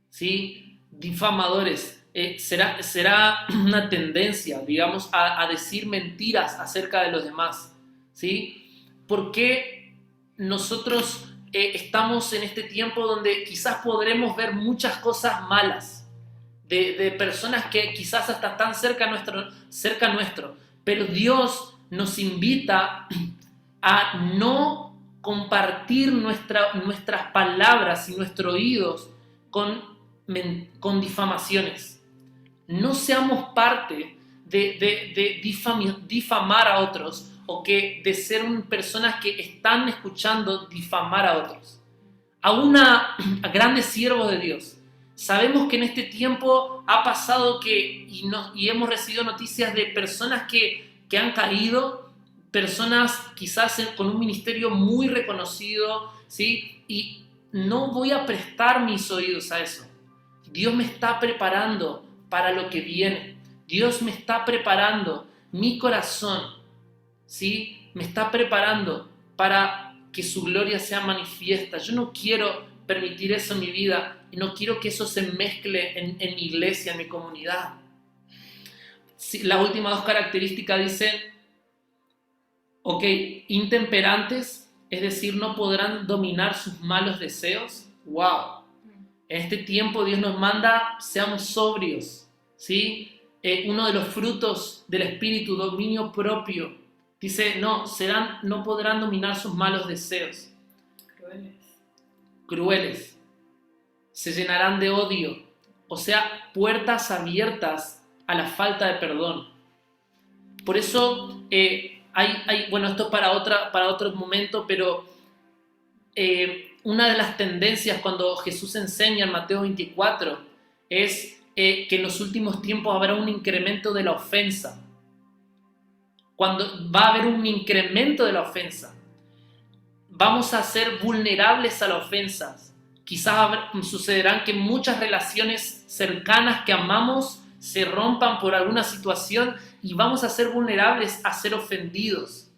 ¿sí? Difamadores. Será una tendencia, digamos, a decir mentiras acerca de los demás, ¿sí? Porque nosotros estamos en este tiempo donde quizás podremos ver muchas cosas malas, de personas que quizás hasta están cerca nuestro, pero Dios nos invita a no compartir nuestras palabras y nuestros oídos con difamaciones. No seamos parte de difamar a otros o de ser personas que están escuchando difamar a otros. A grandes siervos de Dios. Sabemos que en este tiempo ha pasado y hemos recibido noticias de personas que han caído, personas quizás con un ministerio muy reconocido, ¿sí? Y no voy a prestar mis oídos a eso. Dios me está preparando para lo que viene. Dios me está preparando mi corazón, ¿sí? Me está preparando para que su gloria sea manifiesta. Yo no quiero permitir eso en mi vida y no quiero que eso se mezcle en mi iglesia, en mi comunidad. Sí, las últimas dos características dicen, intemperantes, es decir, no podrán dominar sus malos deseos. ¡Wow! En este tiempo Dios nos manda, seamos sobrios, ¿sí? Uno de los frutos del Espíritu, dominio propio. Dice, no podrán dominar sus malos deseos. Crueles. Se llenarán de odio. O sea, puertas abiertas a la falta de perdón. Por eso, bueno, esto es para otro momento, pero una de las tendencias cuando Jesús enseña en Mateo 24 es que en los últimos tiempos habrá un incremento de la ofensa. Cuando va a haber un incremento de la ofensa, vamos a ser vulnerables a la ofensa. Quizás sucederán que muchas relaciones cercanas que amamos se rompan por alguna situación y vamos a ser vulnerables a ser ofendidos,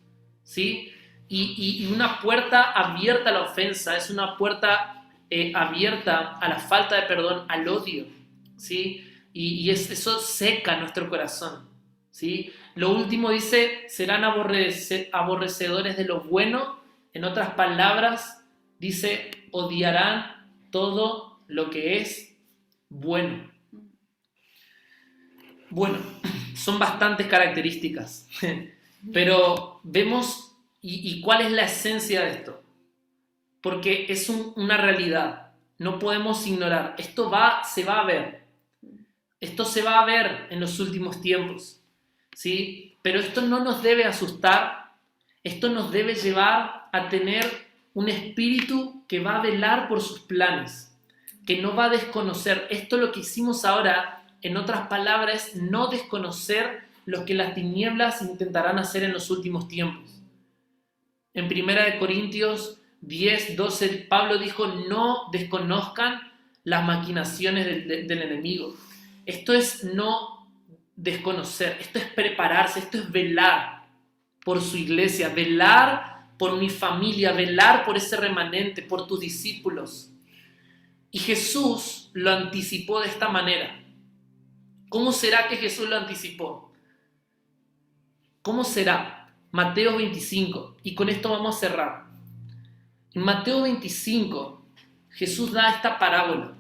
¿sí? Y una puerta abierta a la ofensa es una puerta abierta a la falta de perdón, al odio, ¿sí? Eso seca nuestro corazón, ¿sí? Lo último dice, serán aborrecedores de lo bueno. En otras palabras, dice, odiarán todo lo que es bueno. Bueno, son bastantes características, pero vemos y cuál es la esencia de esto. Porque es una realidad, no podemos ignorar. Esto se va a ver. Esto se va a ver en los últimos tiempos, ¿sí? Pero esto no nos debe asustar, esto nos debe llevar a tener un espíritu que va a velar por sus planes, que no va a desconocer. Esto lo que hicimos ahora, en otras palabras, no desconocer lo que las tinieblas intentarán hacer en los últimos tiempos. En 1 Corintios 10, 12, Pablo dijo, no desconozcan las maquinaciones del enemigo. Esto es no desconocer, esto es prepararse, esto es velar por su iglesia, velar por mi familia, velar por ese remanente, por tus discípulos. Y Jesús lo anticipó de esta manera. ¿Cómo será que Jesús lo anticipó? ¿Cómo será? Mateo 25, y con esto vamos a cerrar. En Mateo 25, Jesús da esta parábola.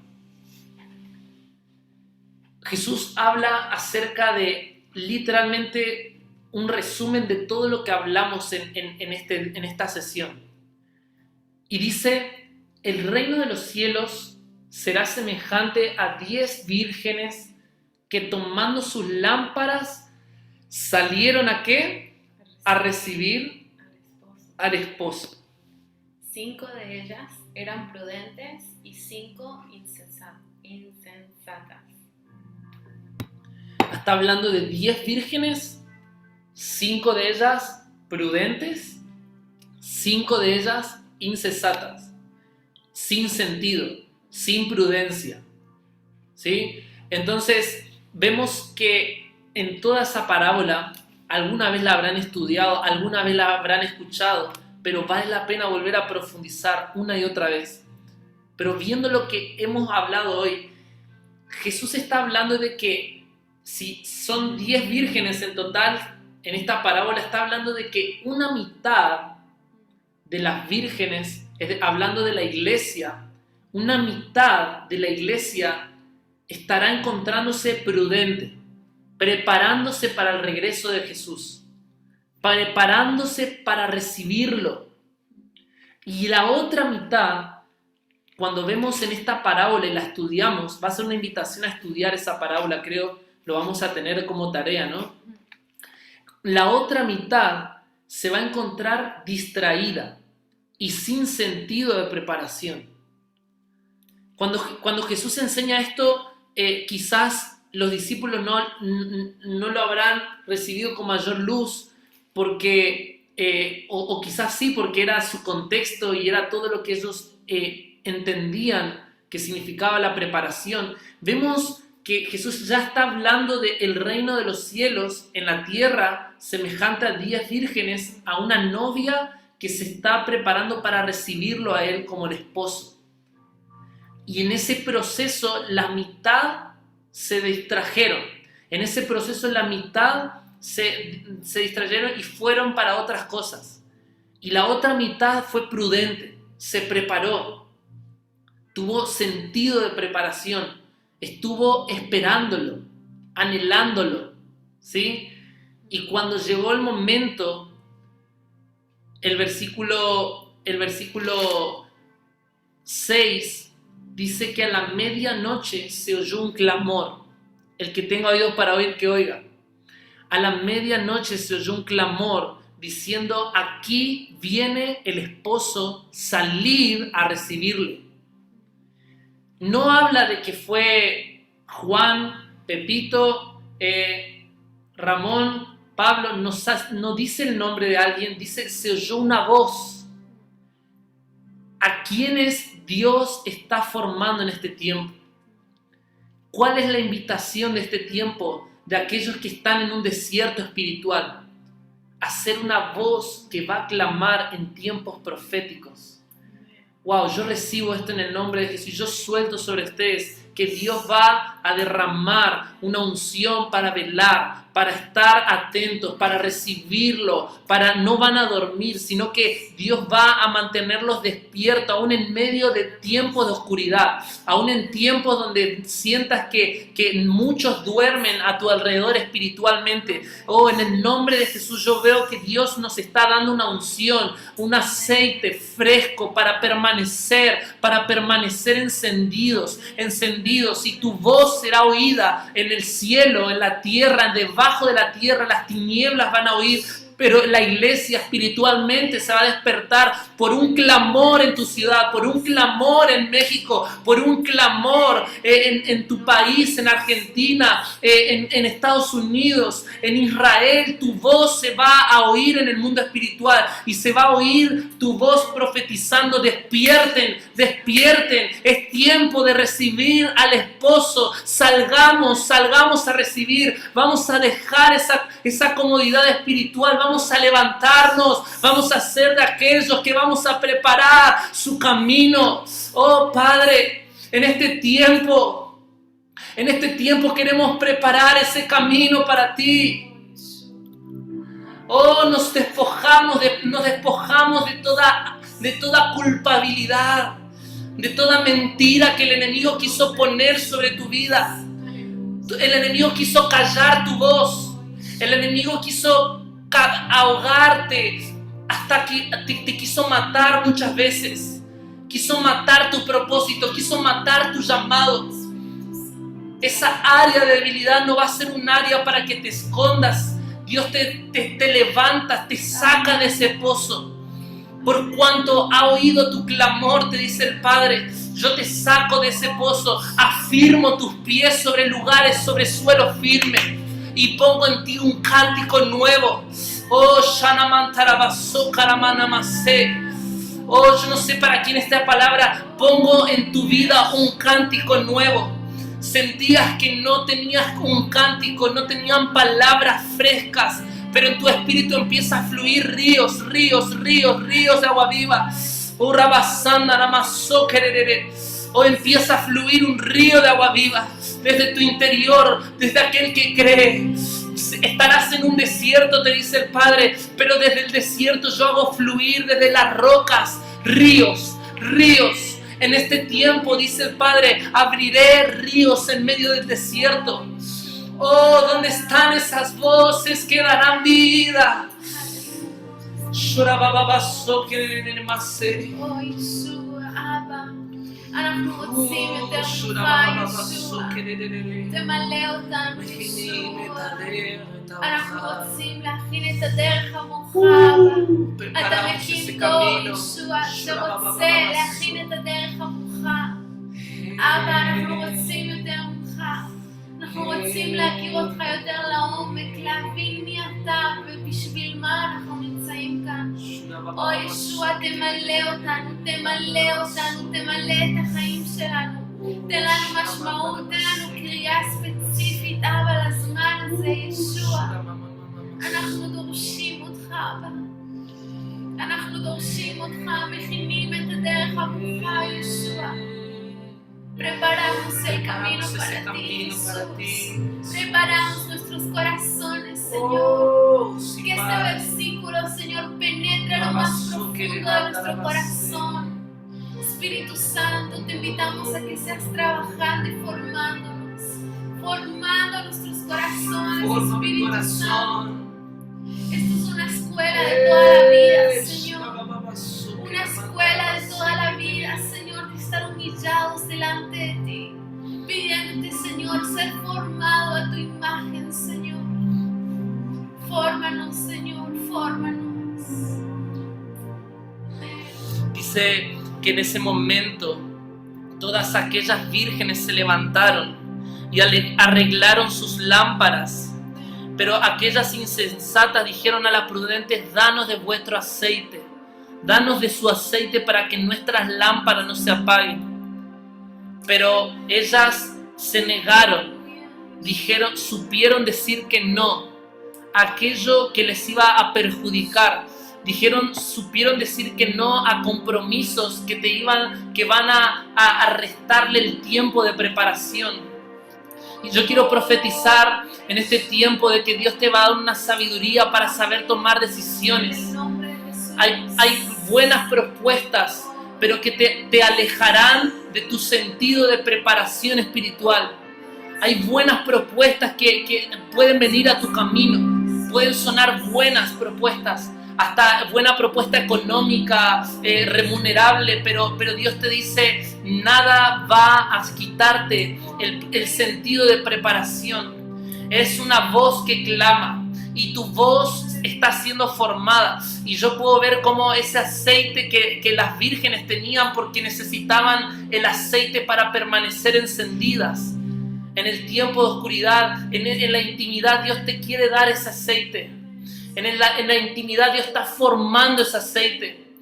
Jesús habla acerca de literalmente un resumen de todo lo que hablamos en esta sesión. Y dice, el reino de los cielos será semejante a 10 vírgenes que tomando sus lámparas salieron ¿a qué? A recibir al esposo. 5 de ellas eran prudentes y 5 insensatas. Está hablando de 10 vírgenes, 5 de ellas prudentes, 5 de ellas insensatas, sin sentido, sin prudencia, ¿sí? Entonces, vemos que en toda esa parábola, alguna vez la habrán estudiado, alguna vez la habrán escuchado, pero vale la pena volver a profundizar una y otra vez. Pero viendo lo que hemos hablado hoy, Jesús está hablando de que si son 10 vírgenes en total, en esta parábola está hablando de que una mitad de las vírgenes, hablando de la iglesia, una mitad de la iglesia estará encontrándose prudente, preparándose para el regreso de Jesús, preparándose para recibirlo. Y la otra mitad, cuando vemos en esta parábola y la estudiamos, va a ser una invitación a estudiar esa parábola, creo, lo vamos a tener como tarea, ¿no? La otra mitad se va a encontrar distraída y sin sentido de preparación. Cuando Jesús enseña esto, quizás los discípulos no lo habrán recibido con mayor luz, porque, o quizás sí, porque era su contexto y era todo lo que ellos entendían que significaba la preparación. Vemos que Jesús ya está hablando del reino de los cielos en la tierra, semejante a 10 vírgenes, a una novia que se está preparando para recibirlo a él como el esposo. Y en ese proceso la mitad se distrajeron. En ese proceso la mitad se distrajeron y fueron para otras cosas. Y la otra mitad fue prudente, se preparó, tuvo sentido de preparación, estuvo esperándolo, anhelándolo, ¿sí? Y cuando llegó el momento, el versículo 6 dice que a la medianoche se oyó un clamor. El que tenga oídos para oír, que oiga. A la medianoche se oyó un clamor diciendo: aquí viene el esposo, salid a recibirle. No habla de que fue Juan, Pepito, Ramón, Pablo, no dice el nombre de alguien, dice se oyó una voz. ¿A quiénes Dios está formando en este tiempo? ¿Cuál es la invitación de este tiempo de aquellos que están en un desierto espiritual? A ser una voz que va a clamar en tiempos proféticos. Wow, yo recibo esto en el nombre de Jesús. Yo suelto sobre ustedes que Dios va a derramar una unción para velar, para estar atentos, para recibirlo, no van a dormir, sino que Dios va a mantenerlos despiertos, aún en medio de tiempos de oscuridad, aún en tiempos donde sientas que muchos duermen a tu alrededor espiritualmente. Oh, en el nombre de Jesús yo veo que Dios nos está dando una unción, un aceite fresco para permanecer encendidos, y tu voz será oída en el cielo, en la tierra, debajo de la tierra, las tinieblas van a oír. Pero la iglesia espiritualmente se va a despertar por un clamor en tu ciudad, por un clamor en México, por un clamor en tu país, en Argentina, en Estados Unidos, en Israel. Tu voz se va a oír en el mundo espiritual y se va a oír tu voz profetizando: despierten, despierten, es tiempo de recibir al esposo, salgamos a recibir, vamos a dejar esa comodidad espiritual, vamos a levantarnos, vamos a ser de aquellos que vamos a preparar su camino. Oh Padre, en este tiempo queremos preparar ese camino para ti. Oh, nos despojamos de toda culpabilidad, de toda mentira que el enemigo quiso poner sobre tu vida. El enemigo quiso callar tu voz. El enemigo quiso ahogarte, hasta que te quiso matar muchas veces. Quiso matar tu propósito, quiso matar tu llamado. Esa área de debilidad no va a ser un área para que te escondas. Dios te levanta, te saca de ese pozo. Por cuanto ha oído tu clamor, te dice el Padre, yo te saco de ese pozo, afirmo tus pies sobre lugares, sobre suelo firme, y pongo en ti un cántico nuevo. Oh, oh, yo no sé para quién esta palabra. Pongo en tu vida un cántico nuevo. Sentías que no tenías un cántico, no tenían palabras frescas, pero en tu espíritu empieza a fluir ríos de agua viva. Oh, oh, empieza a fluir un río de agua viva desde tu interior, desde aquel que cree. Estarás en un desierto, te dice el Padre, pero desde el desierto yo hago fluir desde las rocas ríos. En este tiempo, dice el Padre, abriré ríos en medio del desierto. Oh, ¿dónde están esas voces que darán vida? אנחנו רוצים יותר ממך, ישוע. תמלא אותנו, ישוע. אנחנו רוצים להכין את הדרך עמוך, אבא. אתה מכין דור, ישוע, שרוצה להכין את הדרך עמוך. אבא, אנחנו רוצים יותר ממך. אנחנו רוצים להכיר אותך יותר לעומק, להבין מי אתה ובשביל מה אנחנו נמצאים כאן. או ישוע, תמלא אותנו, תמלא את החיים שלנו. תן לנו משמעות, תן לנו קריאה ספציפית, אבא, לזמן הזה, ישוע. אנחנו דורשים אותך, אבא. אנחנו דורשים אותך, מכינים את הדרך עבורך, ישוע. Preparamos el camino para ti, Jesús. Preparamos nuestros corazones, Señor. Que este versículo, Señor, penetre lo más profundo de nuestro corazón. Espíritu Santo, te invitamos a que seas trabajando y formando nuestros corazones, Espíritu Santo. Esto es una escuela de toda la vida, Señor. Una escuela de toda la vida, Señor. Estar humillados delante de ti, pidiéndote, Señor, ser formado a tu imagen, Señor. Fórmanos, Señor, fórmanos. Dice que en ese momento todas aquellas vírgenes se levantaron y arreglaron sus lámparas, pero aquellas insensatas dijeron a las prudentes: danos de vuestro aceite, danos de su aceite para que nuestras lámparas no se apaguen. Pero ellas se negaron, supieron decir que no a aquello que les iba a perjudicar. Supieron decir que no a compromisos que van a restarle el tiempo de preparación. Y yo quiero profetizar en este tiempo de que Dios te va a dar una sabiduría para saber tomar decisiones. Hay buenas propuestas, pero que te alejarán de tu sentido de preparación espiritual. Hay buenas propuestas que pueden venir a tu camino. Pueden sonar buenas propuestas, hasta buena propuesta económica, remunerable, pero Dios te dice: nada va a quitarte el sentido de preparación. Es una voz que clama y tu voz está siendo formada. Y yo puedo ver cómo ese aceite que las vírgenes tenían, porque necesitaban el aceite para permanecer encendidas. En el tiempo de oscuridad, en la intimidad, Dios te quiere dar ese aceite. En la intimidad Dios está formando ese aceite.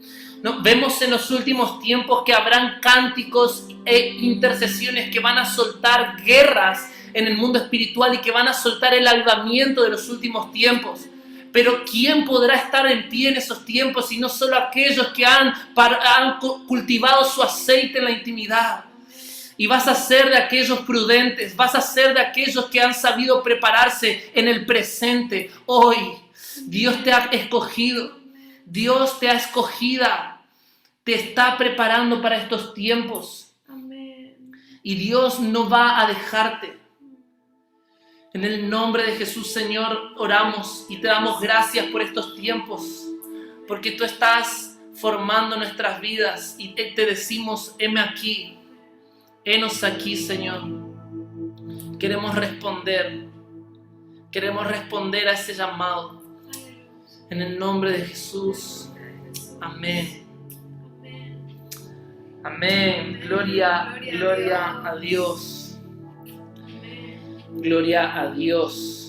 ¿No? Vemos en los últimos tiempos que habrán cánticos e intercesiones que van a soltar guerras en el mundo espiritual y que van a soltar el avivamiento de los últimos tiempos. Pero ¿quién podrá estar en pie en esos tiempos si no solo aquellos que han cultivado su aceite en la intimidad? Y vas a ser de aquellos prudentes, vas a ser de aquellos que han sabido prepararse en el presente. Hoy Dios te ha escogido, Dios te ha escogida, te está preparando para estos tiempos. Amén. Y Dios no va a dejarte. En el nombre de Jesús, Señor, oramos y te damos gracias por estos tiempos, porque tú estás formando nuestras vidas y te decimos: heme aquí, henos aquí, Señor. Queremos responder a ese llamado. En el nombre de Jesús. Amén. Amén. Gloria a Dios. Gloria a Dios.